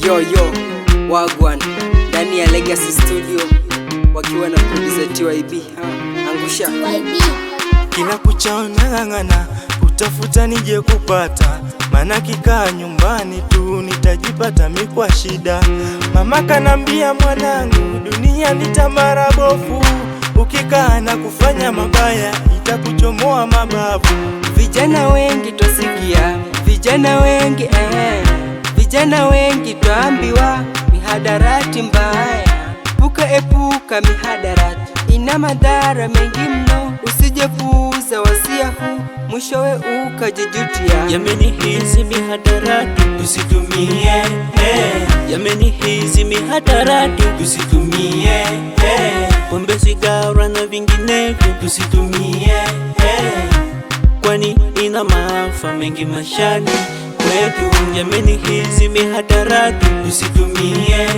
Yo Wagwan ndani ya Legacy Studio wakiwa na producer TYB. Angusha kila kuchao nang'ang'ana utafuta nije kupata, maana kikaa nyumbani tu nitajipata mikwa shida. Mama kanambia mwanangu, dunia ni tamara bofu, ukikaa na kufanya mabaya itakuchomoa mabavu. Vijana wengi twasikia, vijana wengi twaambiwa mihadarati mbaya. Epuka mihadarati, ina madhara mengi mno, usijepuuza wasia huu, mwishowe ukajijutia. Yameni hizi mihadarati tusitumie, yameni hizi mihadarati tusitumie, pombe, sigara na vinginevyo tusitumie, kwani ina maafa mengi maishani kwetu. Yameni hizi mihadarati tusitumie,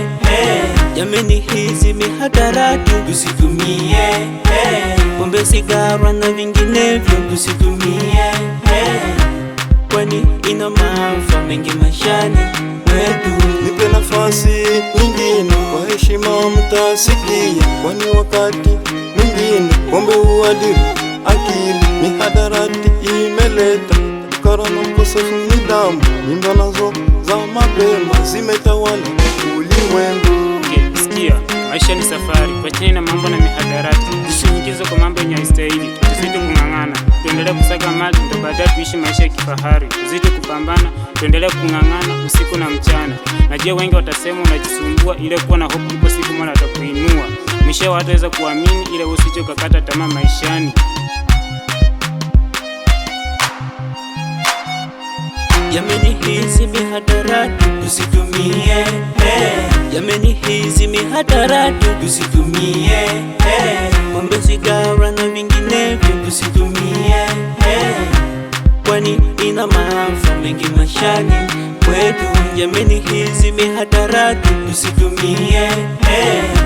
yameni hizi mihadarati tusitumie, pombe, sigara na vinginevyo tusitumie, kwani ina maafa mengi maishani mwetu. Nipe nafasi nyingine, kwa heshima mtasikia, kwani wakati mwingine pombe huadhiri akili. Mihadarati imeleta ukara na ukosefu nidhamu, mimba nazo za mapema zimetawala ulimwengu. Sikia, maisha ni safari, wacheni na mambo na mihadarati, tusiingize kwa mambo yenye haistahili. Tuzidi kung'ang'ana, tuendelee kusaga mali, ndio baadaye tuishi maisha ya kifahari. Tuzidi kupambana, tuendelee kung'ang'ana usiku na mchana. Najua wengi watasema unajisumbua, ile kuwa na hope ipo siku Mola atakuinua. Mwisho wataweza kuamini, ile usije ukakata tamaa maishani. Yameni hizi mihadarati tusitumie, yameni hizi mihadarati tusitumie, pombe, sigara na vinginevyo tusitumie, kwani ina maafa mengi maishani kwetu. Yameni hizi mihadarati tusitumie,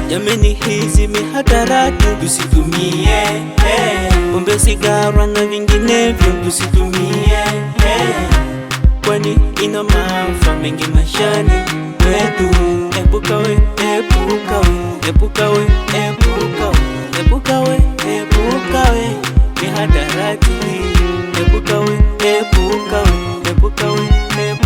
yameni hizi mihadarati tusitumie, pombe, sigara na vinginevyo tusitumie, kwani ina maafa mengi maishani mwetu. Epuka we, epuka we, epuka we, epuka we, epuka we, epuka we mihadarati. Epuka we, epuka we, epuka we, epuka